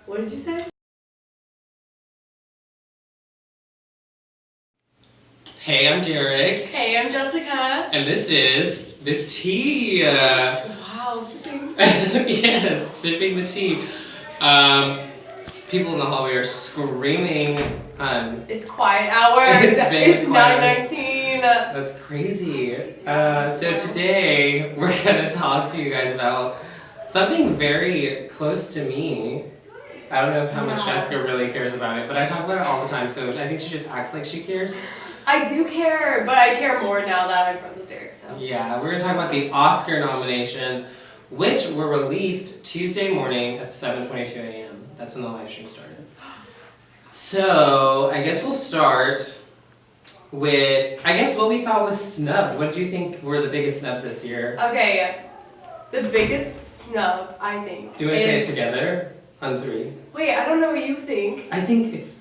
What did you say? Hey, I'm Derek. Hey, I'm Jessica. And this is This Tea. Wow, sipping. Yes, sipping the tea. People in the hallway are screaming. It's quiet hour. It's It's quiet. 9:19. That's crazy. So today we're gonna talk to you guys about something very close to me. I don't know how much Yeah. Jessica really cares about it, but I talk about it all the time, so I think she just acts like she cares. I do care, but I care more now that I'm friends with Derek, so. Yeah, we're gonna talk about the Oscar nominations, which were released Tuesday morning at 7:22 a.m. That's when the live stream started. So I guess we'll start with what we thought was snubbed. What did you think were the biggest snubs this year? Okay, the biggest snub, I think. Do you want to say it together on 3? Wait, I don't know what you think. I think it's.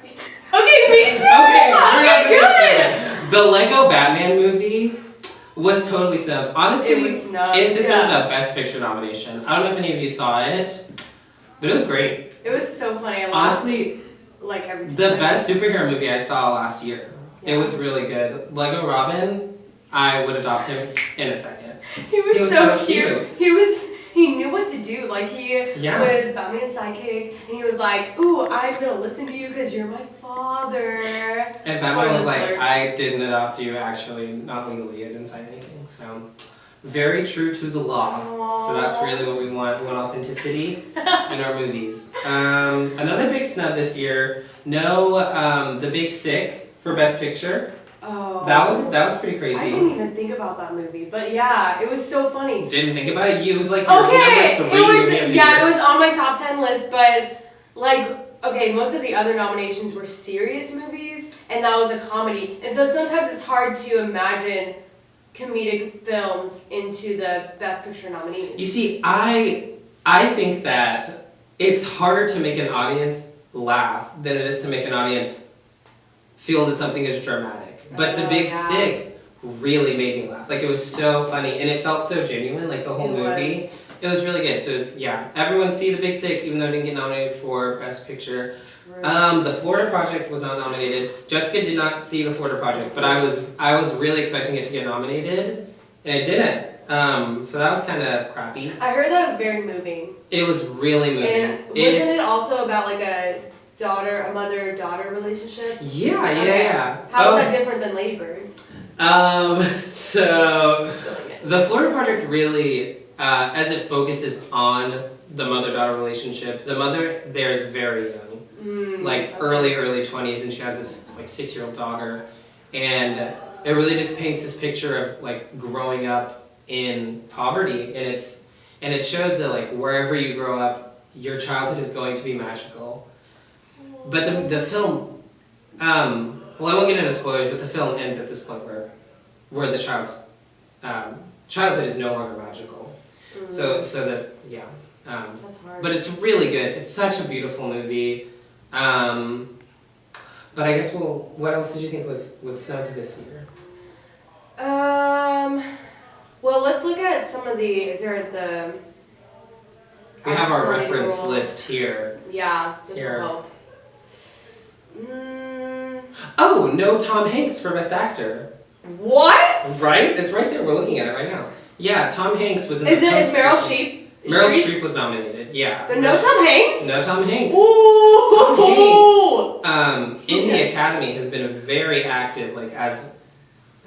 Okay, me too! Okay, we're not Okay, gonna good! say it. The Lego Batman movie was totally snubbed. Honestly, It was snubbed, it deserved yeah. a Best Picture nomination. I don't know if any of you saw it, but it was great. It was so funny. I laughed, Honestly, like every the 2 best seconds. superhero movie I saw last year. It Yeah. was really good. Lego Robin, I would adopt him in a second. He was, He was so so cute. He knew what to do. Like he Yeah. was Batman's sidekick, and he was like, "Ooh, I'm gonna listen to you because you're my father." And Batman was Spoilers like, alert. I didn't adopt you, actually, not legally, I didn't sign anything. So, very true to the law. So that's really what we want. We want authenticity in our movies. Another big snub this year, The Big Sick for Best Picture. Oh. That was pretty I crazy. didn't even think about that movie, but yeah, it was so funny. Didn't think about it. It was like your Okay, number it 3 movie of the was year. it was on my top 10 list, but like okay, most of the other nominations were serious movies, and that was a comedy, and so sometimes it's hard to imagine comedic films into the Best Picture nominees. You see, I think that it's harder to make an audience laugh than it is to make an audience feel that something is dramatic. But The Oh, Big yeah. Sick really made me laugh. Like, it was so funny, and it felt so genuine, like the whole movie. Was. It was really good. So it was, yeah, everyone see The Big Sick, even though it didn't get nominated for Best Picture. True. The Florida Project was not nominated. Jessica did not see The Florida Project, but I was really expecting it to get nominated, and it didn't. So that was kind of crappy. I heard that it was very moving. It was really moving. And wasn't it also about like a mother-daughter relationship? Yeah. How is that different than Lady Bird? So Spilling it. the Florida Project really, as it focuses on the mother-daughter relationship, the mother there is very young, like okay. early 20s, and she has this like 6-year-old daughter, and it really just paints this picture of like growing up in poverty, and it shows that like wherever you grow up, your childhood is going to be magical. But the film, well, I won't get into spoilers, but the film ends at this point where the child's childhood is no longer magical. So that yeah. That's hard. But it's really good. It's such a beautiful movie. But I guess what else did you think was snubbed this year? Well, let's look at some of the. Is there the? We have our outstanding reference roles? list here. Yeah, this Here. will help. Oh, no Tom Hanks for Best Actor. What? Right? It's right there. We're looking at it right now. Yeah, Tom Hanks was in Is the it? Is Meryl Post- Streep? Meryl Streep was nominated, yeah. But no Tom Hanks. No Tom Hanks. Ooh. Tom Hanks, in the Academy, has been very active, like as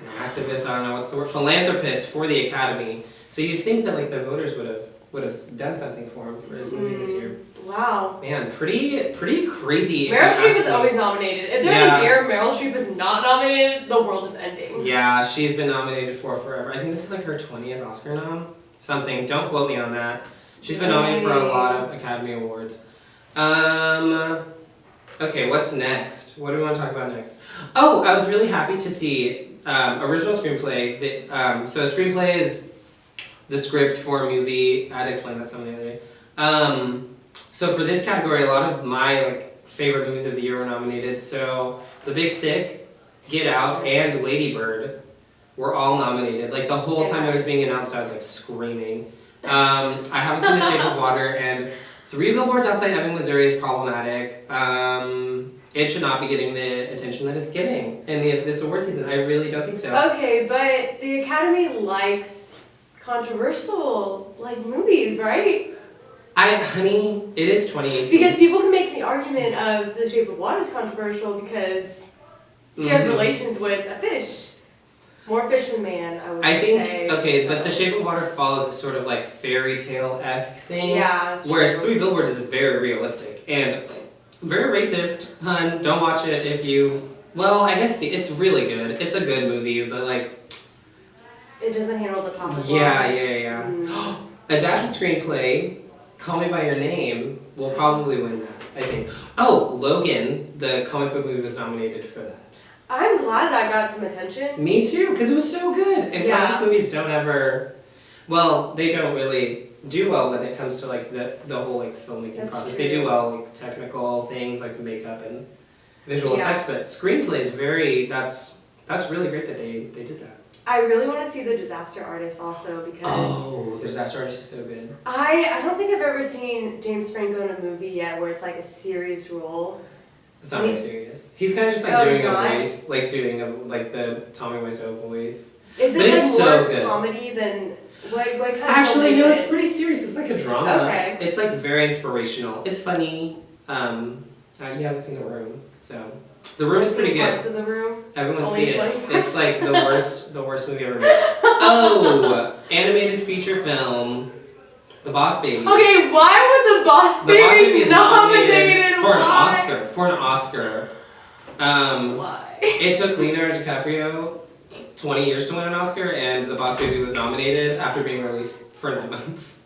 an activist, I don't know what's the word, philanthropist for the Academy. So you'd think that like the voters would have done something for him for his movie this year. Wow. Man, pretty crazy. Meryl Streep is Academy. always nominated. If there's Yeah. a year Meryl Streep is not nominated, the world is ending. Yeah, she's been nominated for forever. I think this is like her 20th Oscar nom. Something. Don't quote me on that. She's been nominated for a lot of Academy Awards. Okay, what's next? What do we want to talk about next? Oh, I was really happy to see original screenplay. So a screenplay is the script for a movie. I'd explain that some the other day. So for this category, a lot of my like favorite movies of the year were nominated. So The Big Sick, Get Out, and Lady Bird were all nominated. Like the whole time it was being announced, I was like screaming. I haven't seen The Shape of Water, and Three Billboards Outside Ebbing, Missouri is problematic. It should not be getting the attention that it's getting in this award season. I really don't think so. Okay, but the Academy likes controversial like movies, right? Honey, it is 2018. Because people can make the argument of The Shape of Water is controversial because she has relations with a fish. More fish than man, I would say. Okay, so. but The Shape of Water follows a sort of like fairy tale-esque thing. Yeah, that's whereas true. Three Billboards is very realistic and very racist. Hun, don't watch it if you. Well, I guess it's really good. It's a good movie, but like. It doesn't handle the topic. Yeah. Mm. Adapted screenplay, Call Me by Your Name will probably win that. I think. Oh, Logan, the comic book movie, was nominated for that. I'm glad that got some attention. Me too, because it was so good. And Yeah. comic movies don't ever, well, they don't really do well when it comes to like the whole like filmmaking That's process. true. They do well like technical things like makeup and visual Yeah. effects, but screenplay is that's really great that they did that. I really want to see The Disaster Artist also because Oh, The Disaster Artist is so good. I don't think I've ever seen James Franco in a movie yet where it's like a serious role. It's not very serious. He's kind of just like Oh, doing he's a not? voice, like doing like the Tommy Wiseau voice. Is it But it's like so more good. comedy than what kind of Actually, film no, is it's it? pretty serious. It's like a drama. Okay. It's like very inspirational. It's funny. You haven't seen The Room, so The Room is pretty good. Parts of The Room. Everyone Only see it. funny parts. It's like the worst movie ever made. Oh, animated feature film, The Boss Baby. Okay, why was The Boss The Boss Baby Baby is nominated? for an Why? Oscar. For an Oscar. Why? It took Leonardo DiCaprio 20 years to win an Oscar, and The Boss Baby was nominated after being released for 9 months.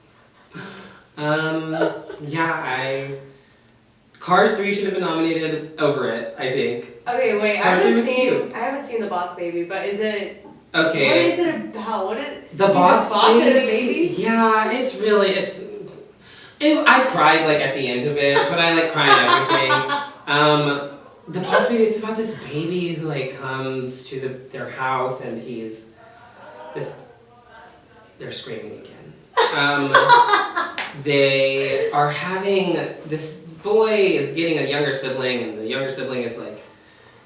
Cars 3 should have been nominated over it, I think. Okay, wait. I Cars 3 was cute. haven't seen The Boss Baby, but is it? Okay. What is it about? What is? The he's Boss a boss Baby? and a baby. Yeah, I cried like at the end of it, but I like cry at everything. The Boss Baby, it's about this baby who like comes to their house and he's this. They're screaming again. They are having this boy is getting a younger sibling, and the younger sibling is like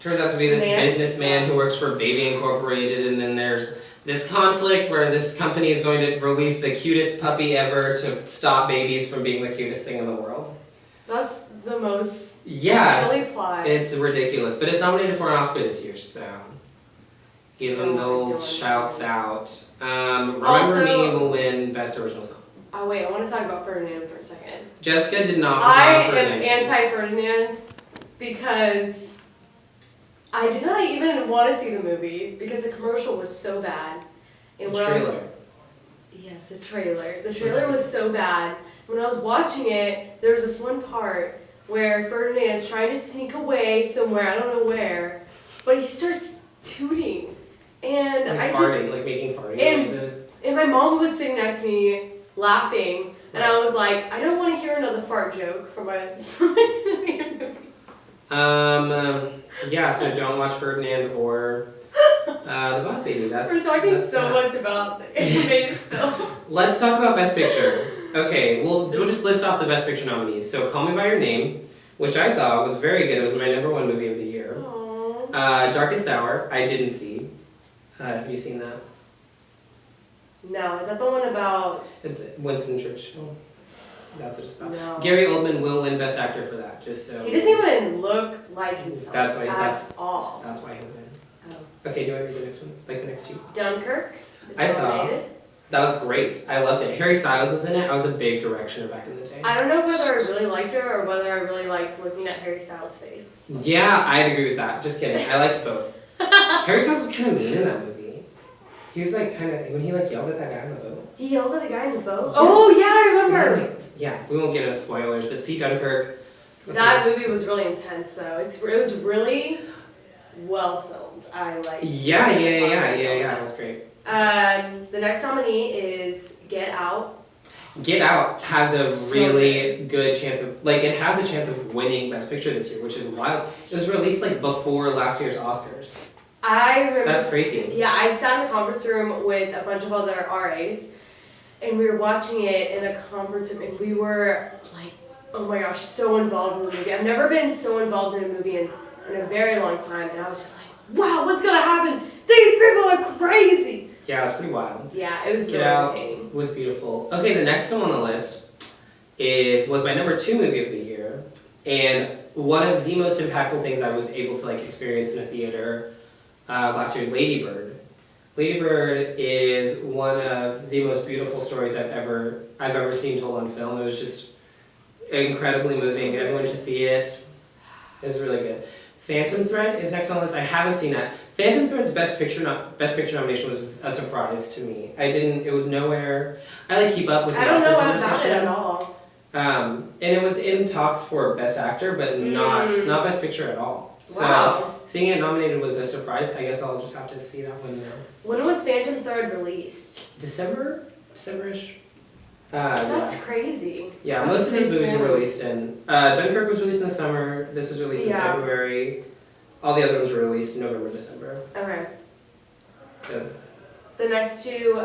turns out to be this Man. businessman who works for Baby Incorporated, and then there's this conflict where this company is going to release the cutest puppy ever to stop babies from being the cutest thing in the world. That's the most silly plot. It's ridiculous, but it's nominated for an Oscar this year, so give them the old Don't. shouts out. Remember Also- Me will win Best Original Song. Oh wait, I want to talk about Ferdinand for a second. Jessica did not. I vote for am Ferdinand. anti-Ferdinand because I did not even want to see the movie because the commercial was so bad. And when I was, Trailer. yes, the trailer. The trailer was so bad. When I was watching it, there was this one part where Ferdinand is trying to sneak away somewhere, I don't know where, but he starts tooting. And Like I farting, just, like making farting and- noises. and my mom was sitting next to me laughing, and I was like, I don't want to hear another fart joke from my movie. Yeah, so don't watch Ferdinand or The Boss Baby. We're talking that's so that. much about the animated film. Let's talk about Best Picture. Okay, we'll just list off the Best Picture nominees. So Call Me By Your Name, which I saw was very good. It was my #1 movie of the year. Aww. Darkest Hour, I didn't see. Have you seen that? No, is that the one about? It's Winston Churchill. That's what it's about. No. Gary Oldman will win Best Actor for that, just so. He doesn't even look like himself. That's why- at all. That's why he'll win. Oh. Okay, do you want to read the next one? Like the next two? Dunkirk is I saw. nominated. That was great. I loved it. Harry Styles was in it. I was a big directioner back in the day. I don't know whether I really liked her or whether I really liked looking at Harry Styles' face. Yeah, I'd agree with that. Just kidding. I liked both. Harry Styles was kind of mean in that movie. He was like kind of when he like yelled at that guy on the boat. He yelled at a guy in the boat. Yes. Oh yeah, I remember. Yeah, we won't get into spoilers, but see Dunkirk. That movie was really intense though. It was really well filmed. I liked. Yeah. cinematography. That was great. The next nominee is Get Out. Get Out has a So really good chance of it has a chance of winning Best Picture this year, which is wild. It was released like before last year's Oscars. I remember. That's crazy. Yeah, I sat in the conference room with a bunch of other RAs, and we were watching it in the conference room, and we were like oh my gosh, so involved in the movie. I've never been so involved in a movie in a very long time, and I was just like, wow, what's gonna happen? These people are crazy. Yeah, it's pretty wild. Yeah, it was Get really Out entertaining. was beautiful. Okay, the next film on the list was my number 2 movie of the year, and one of the most impactful things I was able to experience in a theater last year, Lady Bird. Lady Bird is one of the most beautiful stories I've ever seen told on film. It was just incredibly moving. Everyone should see it. It was really good. Phantom Thread is next on the list. I haven't seen that. Phantom Thread's Best Picture nomination was a surprise to me. It was nowhere. I keep up with the I don't Oscar know about it conversation. at all. And it was in talks for Best Actor, but not Best Picture at all. Wow. So seeing it nominated was a surprise. I guess I'll just have to see that one now. When was Phantom Thread released? December-ish? That's crazy. Yeah, That's most of these so movies soon. were released in... Dunkirk was released in the summer. This was released in Yeah. February. All the other ones were released in November, December. Okay. So The next two,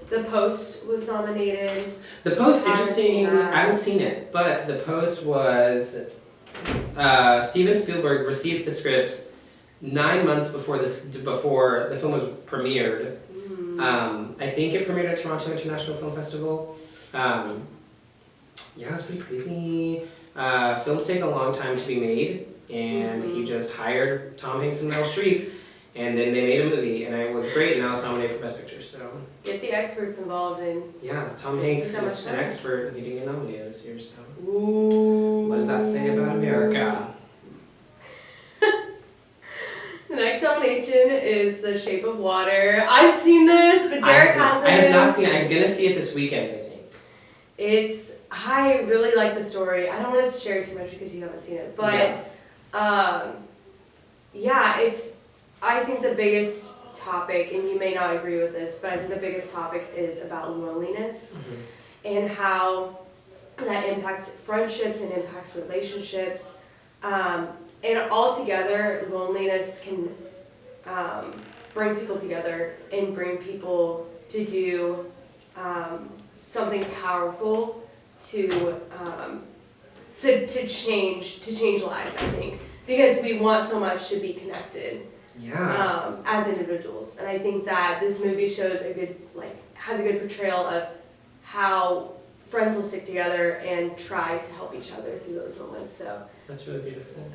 The Post was nominated. The Post, Haven't interesting. seen that. I haven't seen it, but The Post was... Steven Spielberg received the script 9 months before the film was premiered. I think it premiered at Toronto International Film Festival. Yeah, it's pretty crazy. Films take a long time to be made, and he just hired Tom Hanks and Meryl Streep, and then they made a movie, and it was great, and now it's nominated for Best Picture, so... Get the experts involved in. Yeah, Tom Hanks So much is an time. expert, and he didn't get nominated this year, so... Ooh. What does that say about America? The next nomination is The Shape of Water. I've seen this, but Derek hasn't. I have not seen it. I'm gonna see it this weekend, I think. I really like the story. I don't want to share too much because you haven't seen it, but yeah, I think the biggest topic, and you may not agree with this, but I think the biggest topic is about loneliness and how that impacts friendships and impacts relationships. And altogether, loneliness can bring people together and bring people to do something powerful to change lives. I think because we want so much to be connected as individuals, and I think that this movie shows has a good portrayal of how friends will stick together and try to help each other through those moments. So that's really beautiful.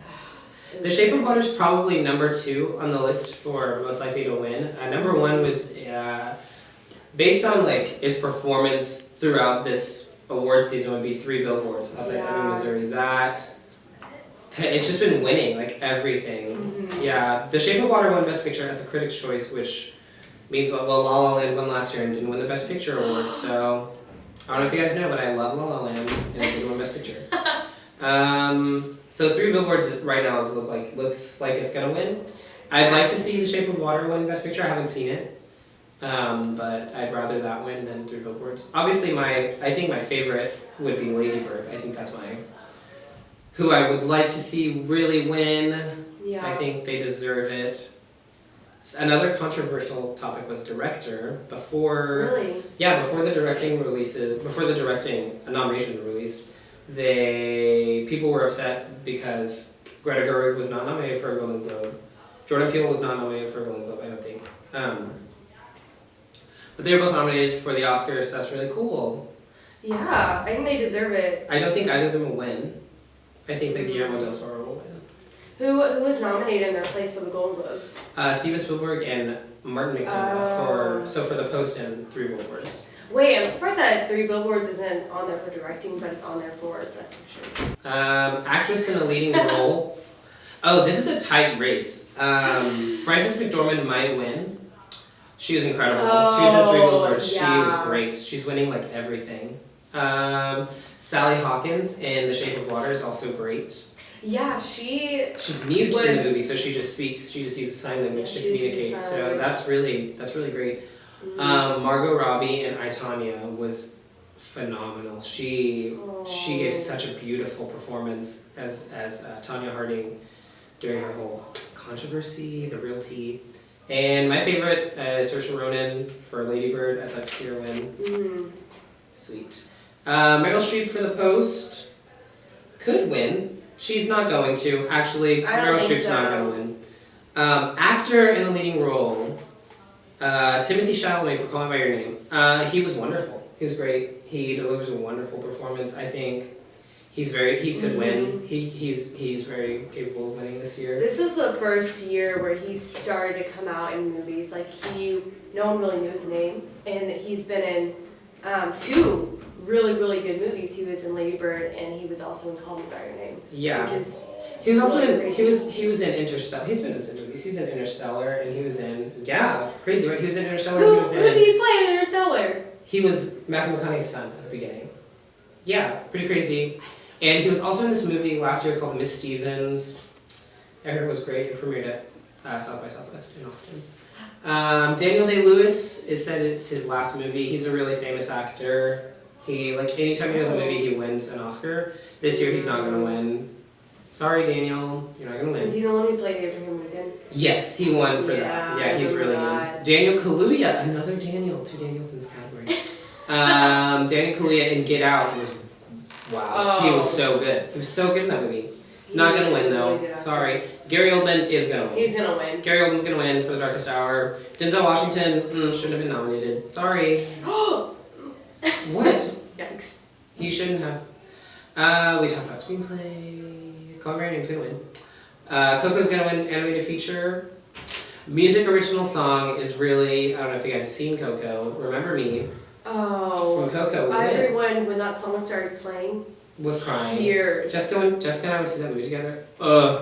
The Shape of Water is probably number 2 on the list for most likely to win. Number 1 was based on its performance throughout this award season would be 3 Billboards outside Ebbing, Missouri. That it's just been winning everything. Yeah, The Shape of Water won Best Picture at the Critics' Choice, which means La La Land won last year and didn't win the Best Picture award. So I don't know if you guys know, but I love La La Land and it didn't win Best Picture. So 3 Billboards right now looks like it's gonna win. I'd like to see The Shape of Water win Best Picture. I haven't seen it, but I'd rather that win than 3 Billboards. Obviously, I think my favorite would be Lady Bird. I think that's who I would like to see really win. Yeah. I think they deserve it. Another controversial topic was director. Really? Yeah, before the directing nominations were released, people were upset because Greta Gerwig was not nominated for a Golden Globe. Jordan Peele was not nominated for a Golden Globe, I don't think. But they were both nominated for the Oscars, so that's really cool. Yeah, I think they deserve it. I don't think either of them will win. I think that Guillermo del Toro will win. Who was nominated in their place for the Golden Globes? Steven Spielberg and Martin McDonagh for The Post and 3 Billboards. Wait, I'm surprised that 3 Billboards isn't on there for directing, but it's on there for Best Picture. Actress in a leading role. Oh, this is a tight race. Frances McDormand might win. She was incredible. She was in 3 Billboards. Yeah. She was great. She's winning everything. Sally Hawkins in The Shape of Water is also great. Yeah, she's mute in the movie, so she just speaks. She just uses sign language to she uses communicate. sign So language. that's really great. Margot Robbie in I, Tonya was phenomenal. She gave such a beautiful performance as Tonya Harding during her whole controversy, the real tea. And my favorite is Saoirse Ronan for Lady Bird. I'd like to see her win. Sweet. Meryl Streep for The Post. could win. She's not going to. Actually, I don't Meryl think Streep's not so. going to win. Actor in a leading role. Timothy Chalamet for Call Me by Your Name. He was wonderful. He was great. He delivers a wonderful performance. I think he could win. He's very capable of winning this year. This was the first year where he started to come out in movies. Like no one really knew his name, and he's been in 2 really, really good movies. He was in Lady Bird, and he was also in Call Me by Your Name. Yeah. Which is He was also really in he was in Interstellar. He's been in some movies. He's in Interstellar, and he was in crazy, right? He was in Interstellar. Who He was did he play in Interstellar? He was Matthew McConaughey's son at the beginning. Yeah, pretty crazy. And he was also in this movie last year called Miss Stevens. I heard it was great. It premiered at South by Southwest in Austin. Daniel Day-Lewis is said it's his last movie. He's a really famous actor. He anytime he does a movie, he wins an Oscar. This year he's not gonna win. Sorry, Daniel, you're not gonna win. Is he the one who played Abraham Lincoln? Yes, he won for that. Yeah, he's really good. Daniel Kaluuya, another Daniel, 2 Daniels in this category. Daniel Kaluuya in Get Out was wow. He was so good. He was so good in that movie. Not gonna win though. Really Sorry. Gary Oldman is gonna win. He's gonna win. Gary Oldman's gonna win for The Darkest Hour. Denzel Washington shouldn't have been nominated. Sorry. What? Yikes. He shouldn't have. We talked about screenplay. Call Me by Your Name's gonna win. Coco's gonna win animated feature. Music original song is really, I don't know if you guys have seen Coco. Remember Me Oh. from Coco will win. Everyone, when that song started playing, Was crying. tears. Jessica and I went to see that movie together.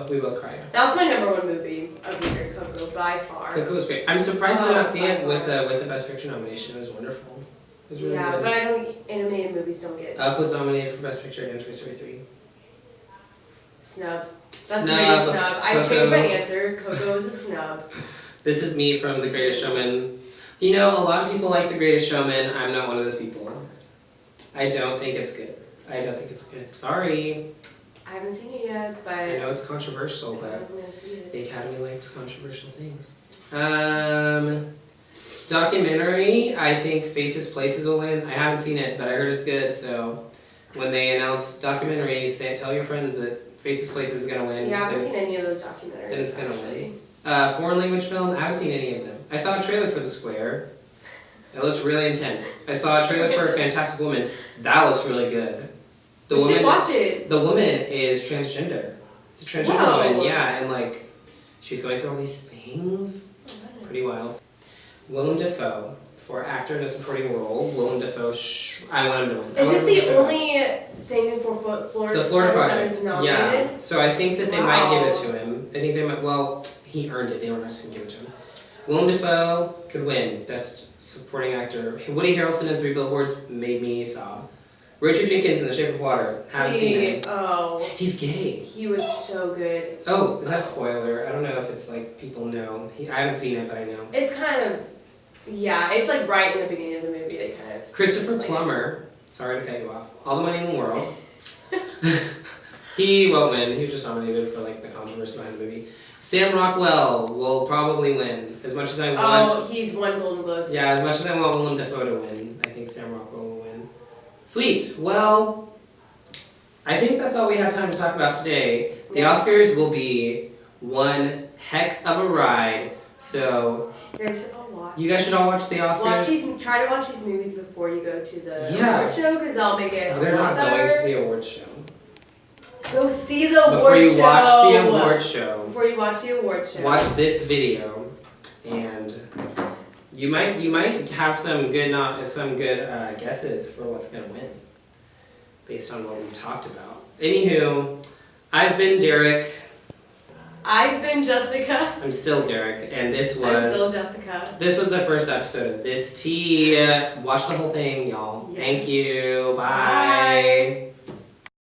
We both cried. That was my #1 movie of the year, Coco, by far. Coco was great. I'm surprised to Oh, not see it by with far. a Best Picture nomination. It was wonderful. It was really Yeah, good. but I don't. Animated movies don't get Up was nominated for Best Picture and Toy Story 3. snub. That's the Snub. biggest snub. I Coco. changed my answer. Coco is a snub. This is me from The Greatest Showman. You know, a lot of people like The Greatest Showman. I'm not one of those people. I don't think it's good. Sorry. I haven't seen it yet, but I know it's controversial, but I'm gonna see it. the Academy likes controversial things. Documentary, I think Faces Places will win. I haven't seen it, but I heard it's good, so when they announce documentary, tell your friends that Faces Places is gonna win. Yeah, I haven't Then seen any of those documentaries. then it's gonna actually. Foreign language film, I haven't seen any of them. I saw a trailer for The Square. It looked really intense. I saw a trailer for Fantastic Woman. That looks really good. We should watch it. The woman is transgender. It's a transgender Whoa. woman, yeah, and she's going through all these things. Pretty wild. Willem Dafoe for actor in a supporting role. Willem Dafoe, I want him to win. Is this the only thing for Florida? The Florida that Project. is nominated? Yeah. So I think that they might give it Wow. to him. I think they might. Well, he earned it. They were just gonna give it to him. Willem Dafoe could win Best Supporting Actor. Woody Harrelson in 3 Billboards made me sob. Richard Jenkins in The Shape of Water. Haven't seen it. Oh, He's gay. he was so good. Oh, is that a spoiler? I don't know if it's people know. I haven't seen it, but I know. It's kind of, yeah, it's right in the beginning of the movie. They kind of. Christopher explain it. Plummer. Sorry to cut you off. All the Money in the World. He won't win. He was just nominated for the controversy behind the movie. Sam Rockwell will probably win. As much as I want. Oh, he's won Golden Globes. Yeah, as much as I want Willem Dafoe to win, I think Sam Rockwell will win. Sweet. Well, I think that's all we have time to talk about today. The Yes. Oscars will be one heck of a ride. So You guys should all watch. you guys should all watch the Oscars. Try to watch these movies before you go to the Yeah. award show, because that'll make it They're a not lot going to better. the awards show. Go see the award Before you show. watch the award show, Before you watch the award show. watch this video, and you might have some good guesses for what's gonna win, based on what we talked about. Anywho, I've been Derek. I've been Jessica. I'm still Derek, and I'm still Jessica. this was the first episode of This Tea. Watch the whole thing, y'all. Yes. Thank you. Bye. Bye.